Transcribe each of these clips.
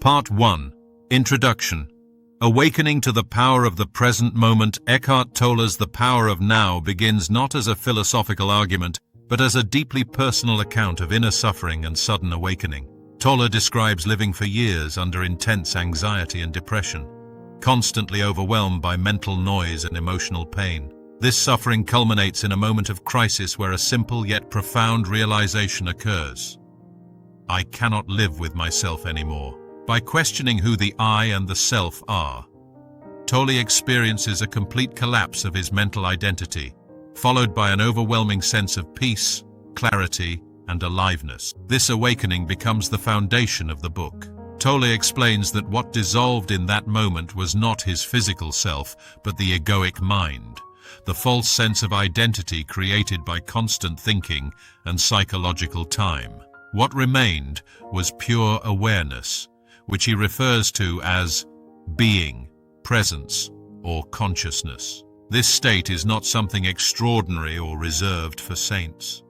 Part 1. Introduction. Awakening to the power of the present moment. Eckhart Tolle's The Power of Now begins not as a philosophical argument, but as a deeply personal account of inner suffering and sudden awakening. Tolle describes living for years under intense anxiety and depression, constantly overwhelmed by mental noise and emotional pain. This suffering culminates in a moment of crisis where a simple yet profound realization occurs. I cannot live with myself anymore. By questioning who the I and the self are, Tolle experiences a complete collapse of his mental identity, followed by an overwhelming sense of peace, clarity, and aliveness. This awakening becomes the foundation of the book. Tolle explains that what dissolved in that moment was not his physical self, but the egoic mind, the false sense of identity created by constant thinking and psychological time. What remained was pure awareness, which he refers to as being, presence, or consciousness. This state is not something extraordinary or reserved for saints.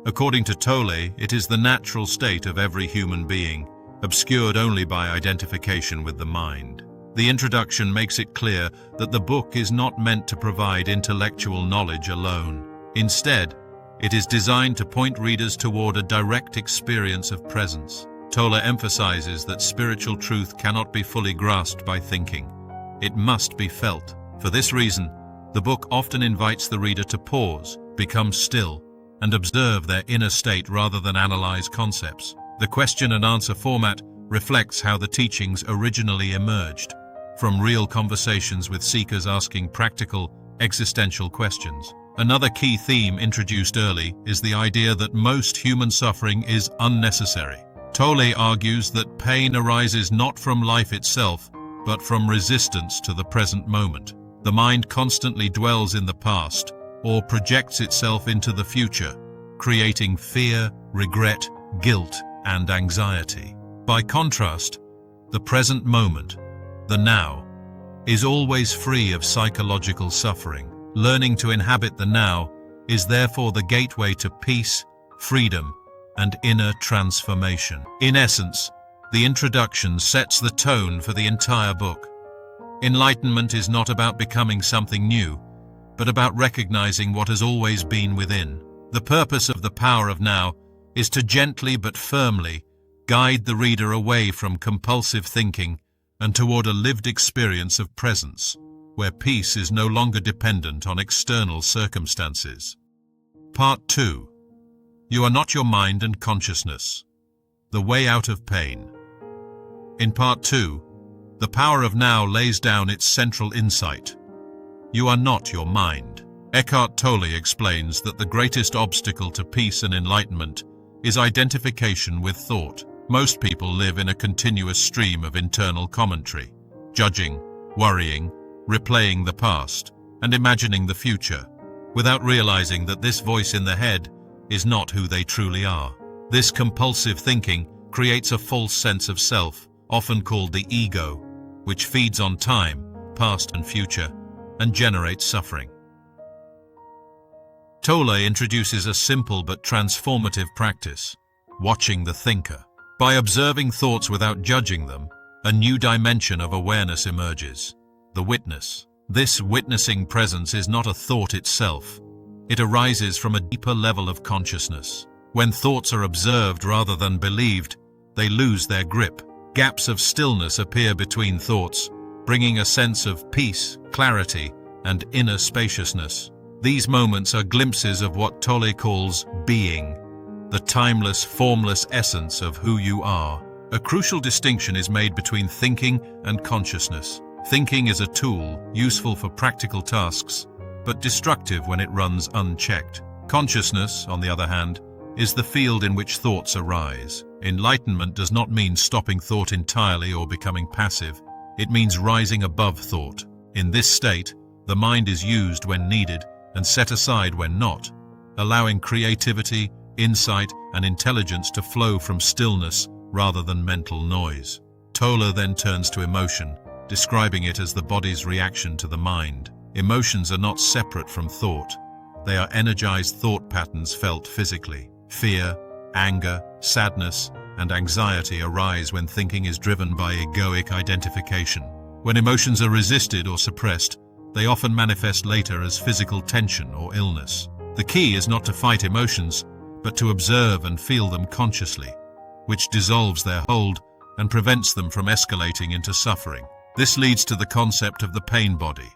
According to Tolle, it is the natural state of every human being, obscured only by identification with the mind. The introduction makes it clear that the book is not meant to provide intellectual knowledge alone. Instead, it is designed to point readers toward a direct experience of presence. Tolle emphasizes that spiritual truth cannot be fully grasped by thinking. It must be felt. For this reason, the book often invites the reader to pause, become still, and observe their inner state rather than analyze concepts. The question and answer format reflects how the teachings originally emerged, from real conversations with seekers asking practical, existential questions. Another key theme introduced early is the idea that most human suffering is unnecessary. Tolle argues that pain arises not from life itself, but from resistance to the present moment. The mind constantly dwells in the past or projects itself into the future, creating fear, regret, guilt, and anxiety. By contrast, the present moment, the now, is always free of psychological suffering. Learning to inhabit the now is therefore the gateway to peace, freedom, and inner transformation. In essence, the introduction sets the tone for the entire book. Enlightenment is not about becoming something new, but about recognizing what has always been within. The purpose of The Power of Now is to gently but firmly guide the reader away from compulsive thinking and toward a lived experience of presence, where peace is no longer dependent on external circumstances. Part 2. You are not your mind and consciousness. The way out of pain. In Part 2, The Power of Now lays down its central insight. You are not your mind. Eckhart Tolle explains that the greatest obstacle to peace and enlightenment is identification with thought. Most people live in a continuous stream of internal commentary, judging, worrying, replaying the past, and imagining the future, without realizing that this voice in the head is not who they truly are. This compulsive thinking creates a false sense of self, often called the ego, which feeds on time, past and future, and generates suffering. Tolle introduces a simple but transformative practice, watching the thinker. By observing thoughts without judging them, a new dimension of awareness emerges, the witness. This witnessing presence is not a thought itself. It arises from a deeper level of consciousness. When thoughts are observed rather than believed, they lose their grip. Gaps of stillness appear between thoughts, bringing a sense of peace, clarity, and inner spaciousness. These moments are glimpses of what Tolle calls being, the timeless, formless essence of who you are. A crucial distinction is made between thinking and consciousness. Thinking is a tool, useful for practical tasks, but destructive when it runs unchecked. Consciousness, on the other hand, is the field in which thoughts arise. Enlightenment does not mean stopping thought entirely or becoming passive. It means rising above thought. In this state, the mind is used when needed and set aside when not, allowing creativity, insight, and intelligence to flow from stillness rather than mental noise. Tolle then turns to emotion, describing it as the body's reaction to the mind. Emotions are not separate from thought. They are energized thought patterns felt physically. Fear, anger, sadness, and anxiety arise when thinking is driven by egoic identification. When emotions are resisted or suppressed, they often manifest later as physical tension or illness. The key is not to fight emotions, but to observe and feel them consciously, which dissolves their hold and prevents them from escalating into suffering. This leads to the concept of the pain body,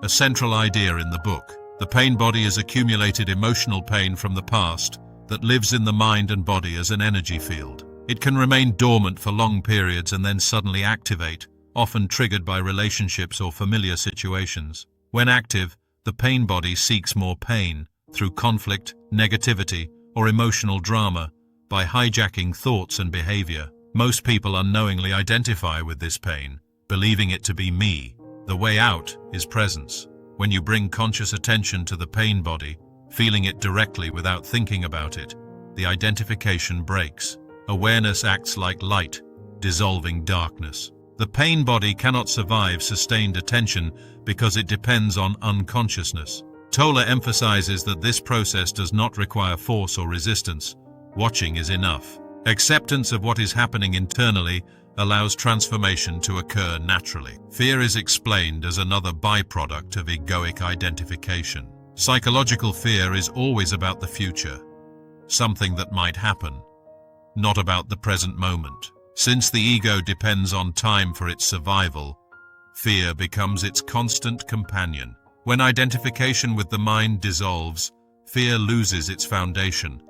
a central idea in the book. The pain body is accumulated emotional pain from the past that lives in the mind and body as an energy field. It can remain dormant for long periods and then suddenly activate, often triggered by relationships or familiar situations. When active, the pain body seeks more pain through conflict, negativity, or emotional drama by hijacking thoughts and behavior. Most people unknowingly identify with this pain, believing it to be me. The way out is presence. When you bring conscious attention to the pain body, feeling it directly without thinking about it, the identification breaks. Awareness acts like light, dissolving darkness. The pain body cannot survive sustained attention because it depends on unconsciousness. Tolle emphasizes that this process does not require force or resistance. Watching is enough. Acceptance of what is happening internally allows transformation to occur naturally. Fear is explained as another byproduct of egoic identification. Psychological fear is always about the future, something that might happen, not about the present moment. Since the ego depends on time for its survival, fear becomes its constant companion. When identification with the mind dissolves, fear loses its foundation,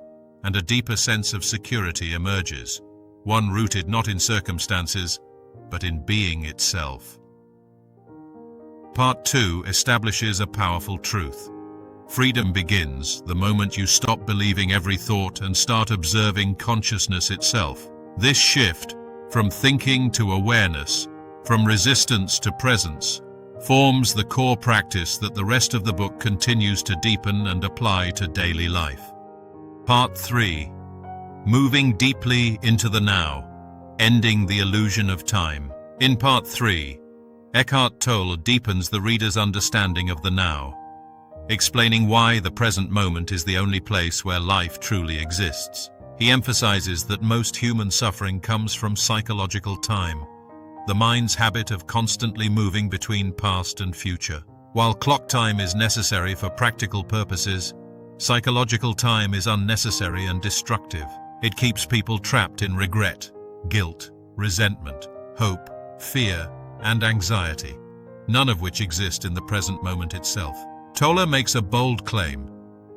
and a deeper sense of security emerges, one rooted not in circumstances, but in being itself. Part 2 establishes a powerful truth. Freedom begins the moment you stop believing every thought and start observing consciousness itself. This shift, from thinking to awareness, from resistance to presence, forms the core practice that the rest of the book continues to deepen and apply to daily life. Part 3. Moving deeply into the now, ending the illusion of time. In Part 3, Eckhart Tolle deepens the reader's understanding of the now, explaining why the present moment is the only place where life truly exists. He emphasizes that most human suffering comes from psychological time, the mind's habit of constantly moving between past and future. While clock time is necessary for practical purposes, psychological time is unnecessary and destructive. It keeps people trapped in regret, guilt, resentment, hope, fear, and anxiety, none of which exist in the present moment itself. Tolle makes a bold claim: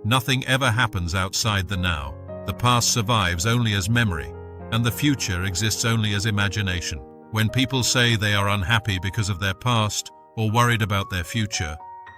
nothing ever happens outside the now. The past survives only as memory, and the future exists only as imagination. When people say they are unhappy because of their past or worried about their future,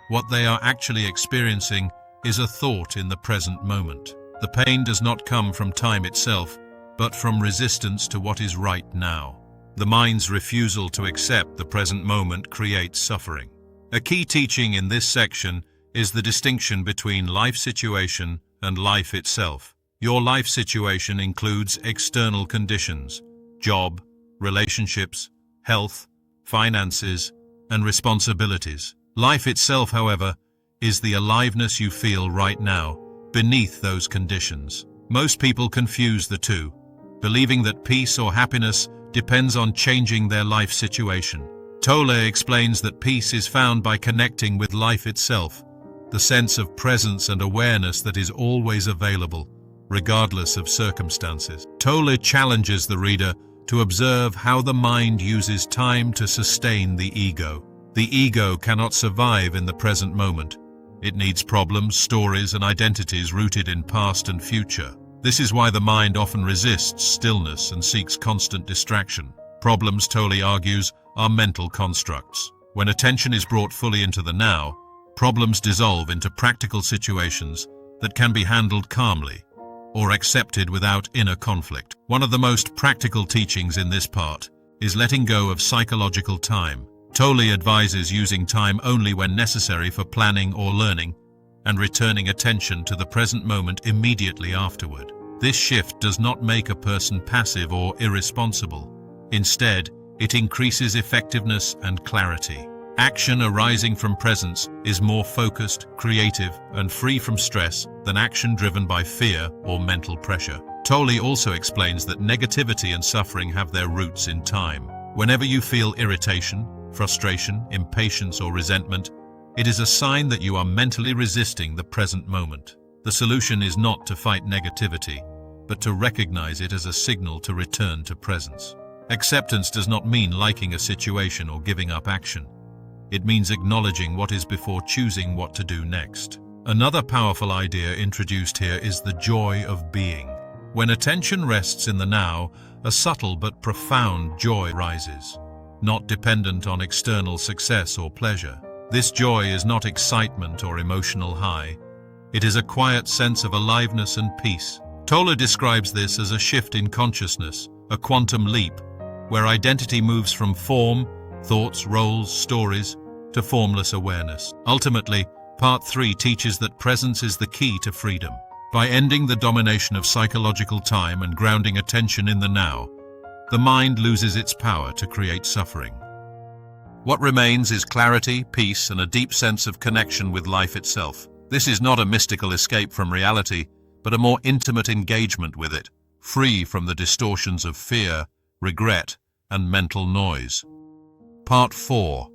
what they are actually experiencing is a thought in the present moment. The pain does not come from time itself, but from resistance to what is right now. The mind's refusal to accept the present moment creates suffering. A key teaching in this section is the distinction between life situation and life itself. Your life situation includes external conditions, job, relationships, health, finances, and responsibilities. Life itself, however, is the aliveness you feel right now, beneath those conditions. Most people confuse the two, believing that peace or happiness depends on changing their life situation. Tolle explains that peace is found by connecting with life itself, the sense of presence and awareness that is always available, regardless of circumstances. Tolle challenges the reader to observe how the mind uses time to sustain the ego. The ego cannot survive in the present moment. It needs problems, stories, and identities rooted in past and future. This is why the mind often resists stillness and seeks constant distraction. Problems, Tolle argues, are mental constructs. When attention is brought fully into the now, problems dissolve into practical situations that can be handled calmly or accepted without inner conflict. One of the most practical teachings in this part is letting go of psychological time. Tolle advises using time only when necessary for planning or learning, and returning attention to the present moment immediately afterward. This shift does not make a person passive or irresponsible. Instead, it increases effectiveness and clarity. Action arising from presence is more focused, creative, and free from stress than action driven by fear or mental pressure. Tolle also explains that negativity and suffering have their roots in time. Whenever you feel irritation, frustration, impatience, or resentment, it is a sign that you are mentally resisting the present moment. The solution is not to fight negativity, but to recognize it as a signal to return to presence. Acceptance does not mean liking a situation or giving up action. It means acknowledging what is before choosing what to do next. Another powerful idea introduced here is the joy of being. When attention rests in the now, a subtle but profound joy rises, not dependent on external success or pleasure. This joy is not excitement or emotional high. It is a quiet sense of aliveness and peace. Tolle describes this as a shift in consciousness, a quantum leap, where identity moves from form, thoughts, roles, stories, to formless awareness. Ultimately, Part 3 teaches that presence is the key to freedom. By ending the domination of psychological time and grounding attention in the now, the mind loses its power to create suffering. What remains is clarity, peace, and a deep sense of connection with life itself. This is not a mystical escape from reality, but a more intimate engagement with it, free from the distortions of fear, regret, and mental noise. Part 4.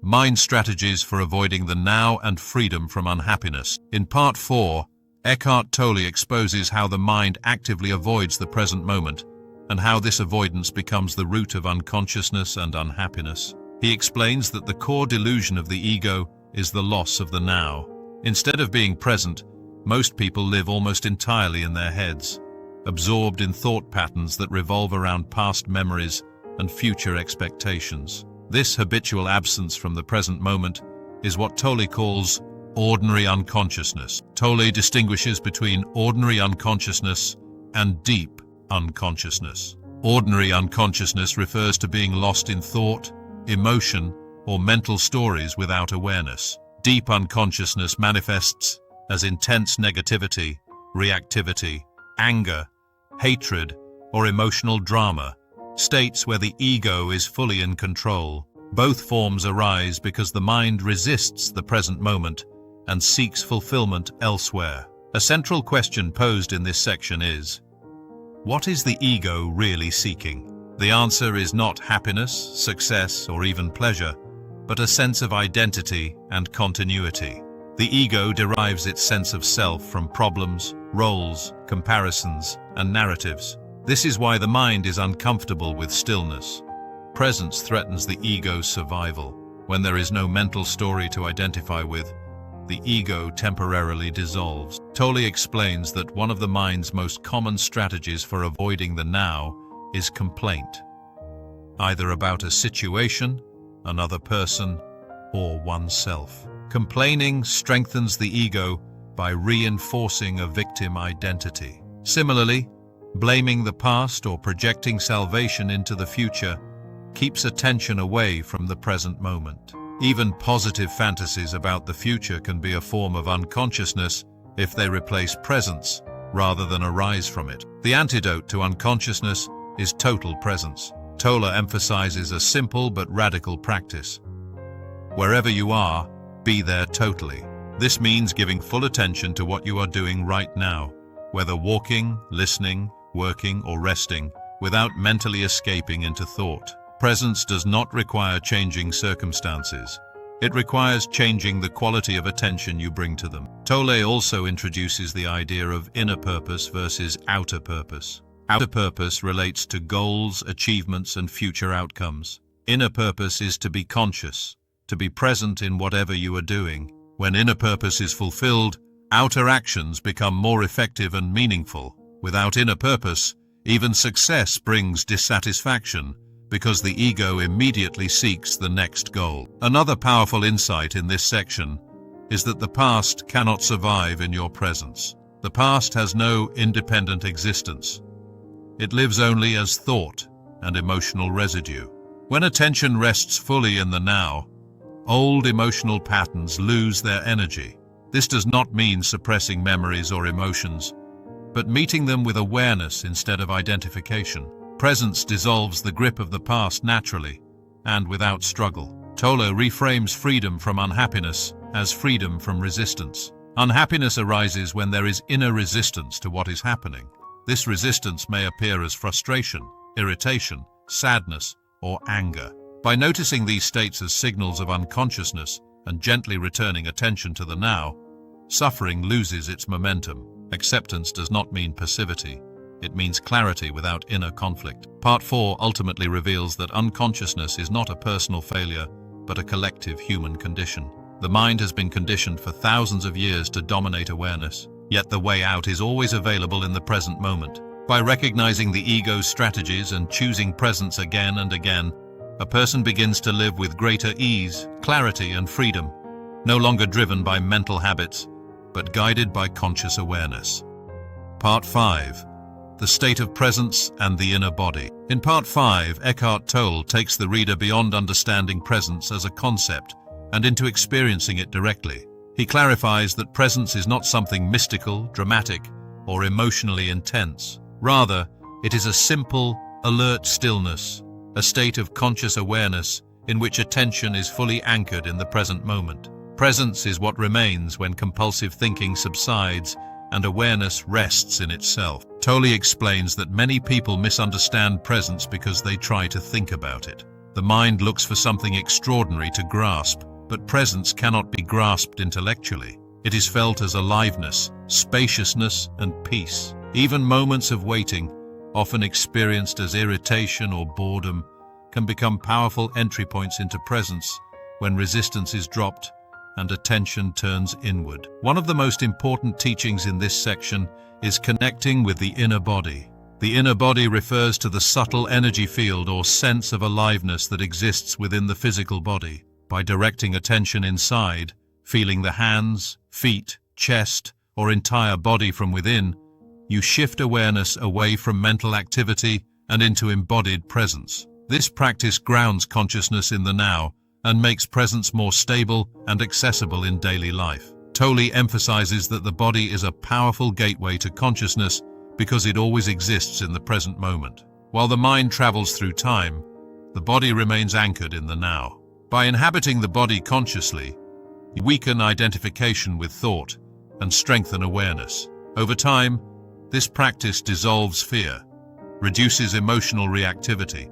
Mind Strategies for Avoiding the Now and Freedom from Unhappiness. In Part 4, Eckhart Tolle exposes how the mind actively avoids the present moment, and how this avoidance becomes the root of unconsciousness and unhappiness. He explains that the core delusion of the ego is the loss of the now. Instead of being present, most people live almost entirely in their heads, absorbed in thought patterns that revolve around past memories and future expectations. This habitual absence from the present moment is what Tolle calls ordinary unconsciousness. Tolle distinguishes between ordinary unconsciousness and deep unconsciousness. Ordinary unconsciousness refers to being lost in thought, emotion, or mental stories without awareness. Deep unconsciousness manifests as intense negativity, reactivity, anger, hatred, or emotional drama, states where the ego is fully in control. Both forms arise because the mind resists the present moment and seeks fulfillment elsewhere. A central question posed in this section is, what is the ego really seeking? The answer is not happiness, success, or even pleasure, but a sense of identity and continuity. The ego derives its sense of self from problems, roles, comparisons, and narratives. This is why the mind is uncomfortable with stillness. Presence threatens the ego's survival. When there is no mental story to identify with, the ego temporarily dissolves. Tolle explains that one of the mind's most common strategies for avoiding the now is complaint, either about a situation, another person, or oneself. Complaining strengthens the ego by reinforcing a victim identity. Similarly, blaming the past or projecting salvation into the future keeps attention away from the present moment. Even positive fantasies about the future can be a form of unconsciousness if they replace presence rather than arise from it. The antidote to unconsciousness is total presence. Tolle emphasizes a simple but radical practice. Wherever you are, be there totally. This means giving full attention to what you are doing right now, whether walking, listening, working, or resting, without mentally escaping into thought. Presence does not require changing circumstances. It requires changing the quality of attention you bring to them. Tolle also introduces the idea of inner purpose versus outer purpose. Outer purpose relates to goals, achievements, and future outcomes. Inner purpose is to be conscious, to be present in whatever you are doing. When inner purpose is fulfilled, outer actions become more effective and meaningful. Without inner purpose, even success brings dissatisfaction, because the ego immediately seeks the next goal. Another powerful insight in this section is that the past cannot survive in your presence. The past has no independent existence. It lives only as thought and emotional residue. When attention rests fully in the now, old emotional patterns lose their energy. This does not mean suppressing memories or emotions, but meeting them with awareness instead of identification. Presence dissolves the grip of the past naturally and without struggle. Tolle reframes freedom from unhappiness as freedom from resistance. Unhappiness arises when there is inner resistance to what is happening. This resistance may appear as frustration, irritation, sadness, or anger. By noticing these states as signals of unconsciousness and gently returning attention to the now, suffering loses its momentum. Acceptance does not mean passivity. It means clarity without inner conflict. Part 4 ultimately reveals that unconsciousness is not a personal failure, but a collective human condition. The mind has been conditioned for thousands of years to dominate awareness, yet the way out is always available in the present moment. By recognizing the ego's strategies and choosing presence again and again, a person begins to live with greater ease, clarity, and freedom, no longer driven by mental habits, but guided by conscious awareness. Part 5. The state of presence and the inner body. In Part 5, Eckhart Tolle takes the reader beyond understanding presence as a concept and into experiencing it directly. He clarifies that presence is not something mystical, dramatic, or emotionally intense. Rather, it is a simple, alert stillness, a state of conscious awareness in which attention is fully anchored in the present moment. Presence is what remains when compulsive thinking subsides and awareness rests in itself. Tolle explains that many people misunderstand presence because they try to think about it. The mind looks for something extraordinary to grasp, but presence cannot be grasped intellectually. It is felt as aliveness, spaciousness, and peace. Even moments of waiting, often experienced as irritation or boredom, can become powerful entry points into presence when resistance is dropped and attention turns inward. One of the most important teachings in this section is connecting with the inner body. The inner body refers to the subtle energy field or sense of aliveness that exists within the physical body. By directing attention inside, feeling the hands, feet, chest, or entire body from within, you shift awareness away from mental activity and into embodied presence. This practice grounds consciousness in the now and makes presence more stable and accessible in daily life. Tolle emphasizes that the body is a powerful gateway to consciousness because it always exists in the present moment. While the mind travels through time, the body remains anchored in the now. By inhabiting the body consciously, you weaken identification with thought and strengthen awareness. Over time, this practice dissolves fear, reduces emotional reactivity,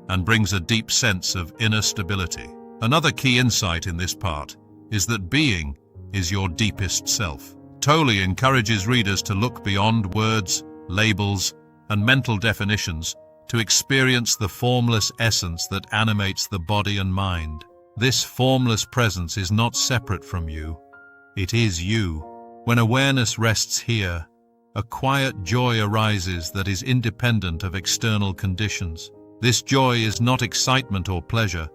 and brings a deep sense of inner stability. Another key insight in this part is that being is your deepest self. Tolle encourages readers to look beyond words, labels, and mental definitions to experience the formless essence that animates the body and mind. This formless presence is not separate from you. It is you. When awareness rests here, a quiet joy arises that is independent of external conditions. This joy is not excitement or pleasure,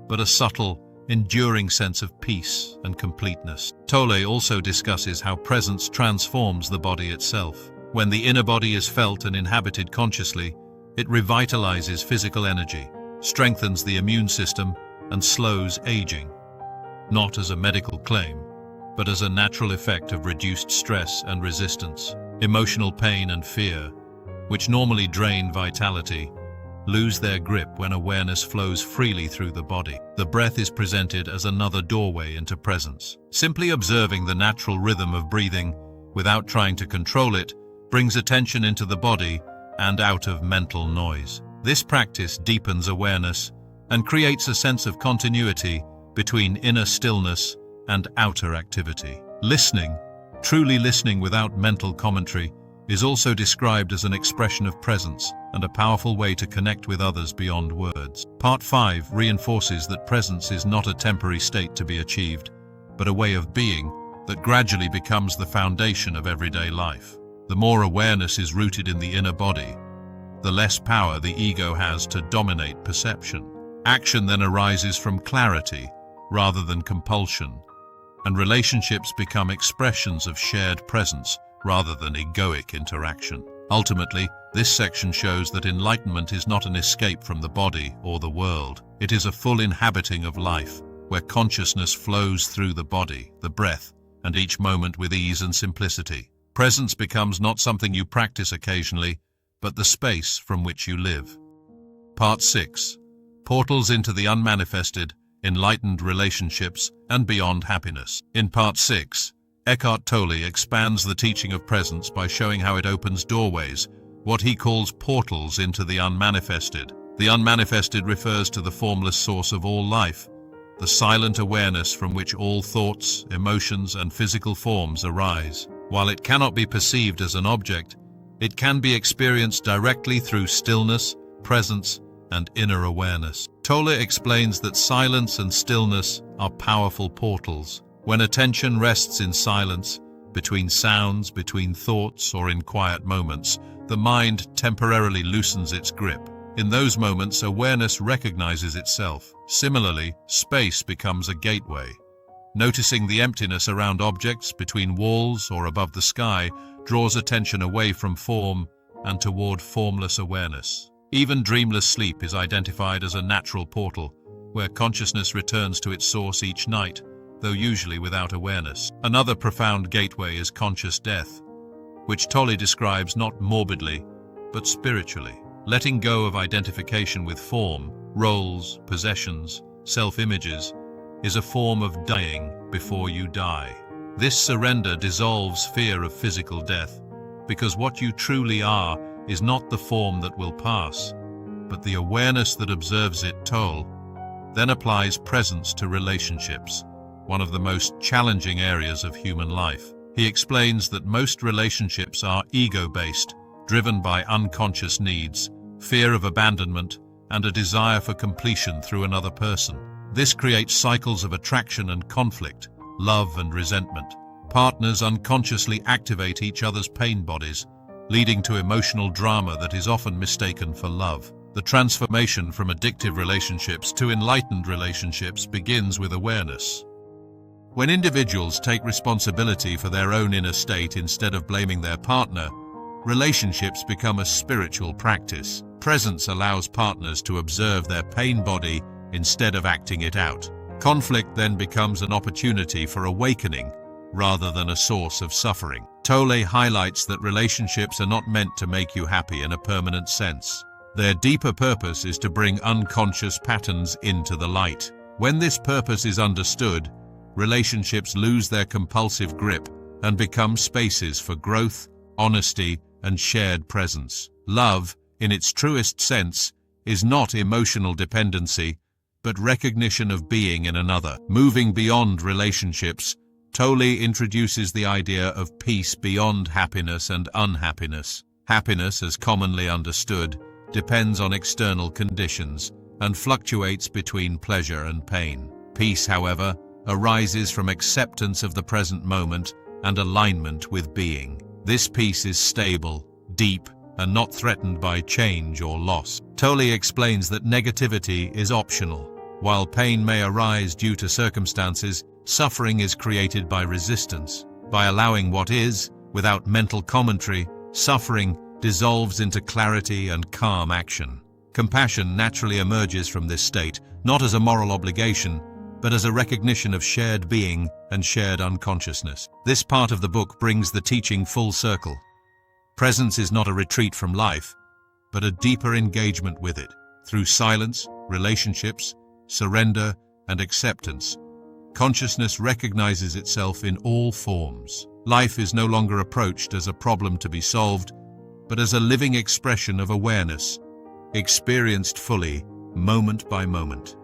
but a subtle, enduring sense of peace and completeness. Tolle also discusses how presence transforms the body itself. When the inner body is felt and inhabited consciously, it revitalizes physical energy, strengthens the immune system, and slows aging. Not as a medical claim, but as a natural effect of reduced stress and resistance. Emotional pain and fear, which normally drain vitality, lose their grip when awareness flows freely through the body. The breath is presented as another doorway into presence. Simply observing the natural rhythm of breathing without trying to control it brings attention into the body and out of mental noise. This practice deepens awareness and creates a sense of continuity between inner stillness and outer activity. Listening, truly listening without mental commentary, is also described as an expression of presence and a powerful way to connect with others beyond words. Part 5 reinforces that presence is not a temporary state to be achieved, but a way of being that gradually becomes the foundation of everyday life. The more awareness is rooted in the inner body, the less power the ego has to dominate perception. Action then arises from clarity rather than compulsion, and relationships become expressions of shared presence rather than egoic interaction. Ultimately, this section shows that enlightenment is not an escape from the body or the world. It is a full inhabiting of life, where consciousness flows through the body, the breath, and each moment with ease and simplicity. Presence becomes not something you practice occasionally, but the space from which you live. Part 6. Portals into the unmanifested, enlightened relationships, and beyond happiness. In Part 6, Eckhart Tolle expands the teaching of presence by showing how it opens doorways, what he calls portals into the unmanifested. The unmanifested refers to the formless source of all life, the silent awareness from which all thoughts, emotions, and physical forms arise. While it cannot be perceived as an object, it can be experienced directly through stillness, presence, and inner awareness. Tolle explains that silence and stillness are powerful portals. When attention rests in silence, between sounds, between thoughts, or in quiet moments, the mind temporarily loosens its grip. In those moments, awareness recognizes itself. Similarly, space becomes a gateway. Noticing the emptiness around objects, between walls, or above the sky, draws attention away from form and toward formless awareness. Even dreamless sleep is identified as a natural portal, where consciousness returns to its source each night, though usually without awareness. Another profound gateway is conscious death, which Tolle describes not morbidly, but spiritually. Letting go of identification with form, roles, possessions, self-images, is a form of dying before you die. This surrender dissolves fear of physical death, because what you truly are is not the form that will pass, but the awareness that observes it. Tolle then applies presence to relationships, one of the most challenging areas of human life. He explains that most relationships are ego-based, driven by unconscious needs, fear of abandonment, and a desire for completion through another person. This creates cycles of attraction and conflict, love and resentment. Partners unconsciously activate each other's pain bodies, leading to emotional drama that is often mistaken for love. The transformation from addictive relationships to enlightened relationships begins with awareness. When individuals take responsibility for their own inner state instead of blaming their partner, relationships become a spiritual practice. Presence allows partners to observe their pain body instead of acting it out. Conflict then becomes an opportunity for awakening rather than a source of suffering. Tolle highlights that relationships are not meant to make you happy in a permanent sense. Their deeper purpose is to bring unconscious patterns into the light. When this purpose is understood, relationships lose their compulsive grip and become spaces for growth, honesty, and shared presence. Love, in its truest sense, is not emotional dependency, but recognition of being in another. Moving beyond relationships, Tolle introduces the idea of peace beyond happiness and unhappiness. Happiness, as commonly understood, depends on external conditions and fluctuates between pleasure and pain. Peace, however, arises from acceptance of the present moment and alignment with being. This peace is stable, deep, and not threatened by change or loss. Tolle explains that negativity is optional. While pain may arise due to circumstances, suffering is created by resistance. By allowing what is, without mental commentary, suffering dissolves into clarity and calm action. Compassion naturally emerges from this state, not as a moral obligation, but as a recognition of shared being and shared unconsciousness. This part of the book brings the teaching full circle. Presence is not a retreat from life, but a deeper engagement with it. Through silence, relationships, surrender, and acceptance, consciousness recognizes itself in all forms. Life is no longer approached as a problem to be solved, but as a living expression of awareness, experienced fully, moment by moment.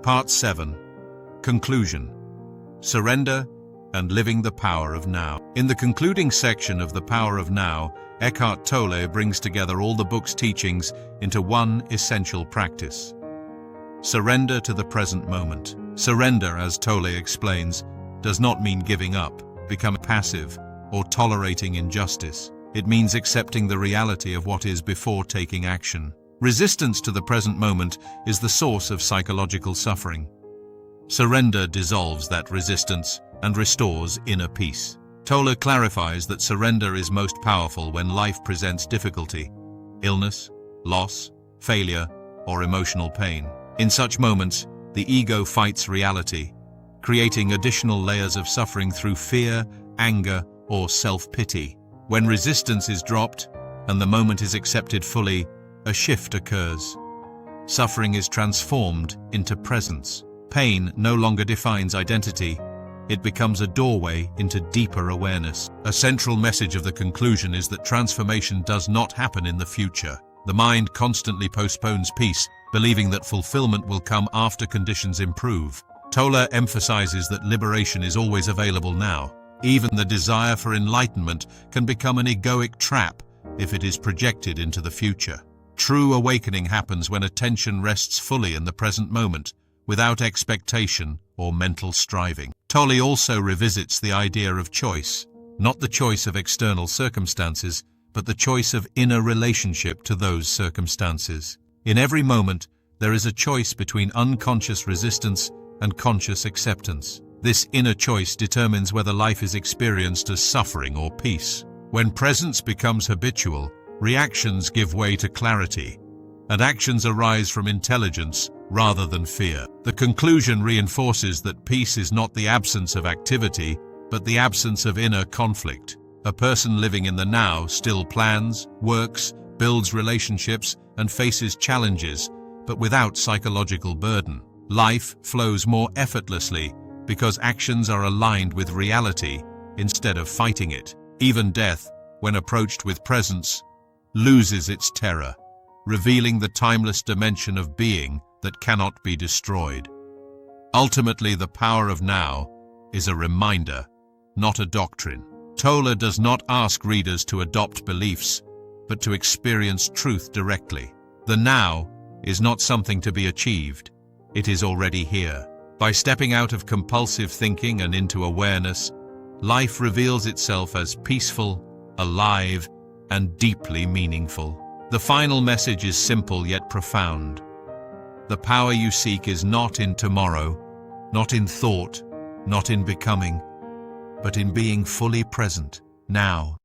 Part 7. Conclusion. Surrender and living the power of now. In the concluding section of The Power of Now, Eckhart Tolle brings together all the book's teachings into one essential practice. Surrender to the present moment. Surrender, as Tolle explains, does not mean giving up, becoming passive, or tolerating injustice. It means accepting the reality of what is before taking action. Resistance to the present moment is the source of psychological suffering. Surrender dissolves that resistance and restores inner peace. Tolle clarifies that surrender is most powerful when life presents difficulty, illness, loss, failure, or emotional pain. In such moments, the ego fights reality, creating additional layers of suffering through fear, anger, or self-pity. When resistance is dropped and the moment is accepted fully, a shift occurs. Suffering is transformed into presence. Pain no longer defines identity, it becomes a doorway into deeper awareness. A central message of the conclusion is that transformation does not happen in the future. The mind constantly postpones peace, believing that fulfillment will come after conditions improve. Tolle emphasizes that liberation is always available now. Even the desire for enlightenment can become an egoic trap if it is projected into the future. True awakening happens when attention rests fully in the present moment, without expectation or mental striving. Tolle also revisits the idea of choice, not the choice of external circumstances, but the choice of inner relationship to those circumstances. In every moment, there is a choice between unconscious resistance and conscious acceptance. This inner choice determines whether life is experienced as suffering or peace. When presence becomes habitual, reactions give way to clarity, and actions arise from intelligence rather than fear. The conclusion reinforces that peace is not the absence of activity, but the absence of inner conflict. A person living in the now still plans, works, builds relationships, and faces challenges, but without psychological burden. Life flows more effortlessly because actions are aligned with reality instead of fighting it. Even death, when approached with presence, loses its terror, revealing the timeless dimension of being that cannot be destroyed. Ultimately, the power of now is a reminder, not a doctrine. Tolle does not ask readers to adopt beliefs, but to experience truth directly. The now is not something to be achieved. It is already here. By stepping out of compulsive thinking and into awareness, life reveals itself as peaceful, alive, and deeply meaningful. The final message is simple yet profound. The power you seek is not in tomorrow, not in thought, not in becoming, but in being fully present, now.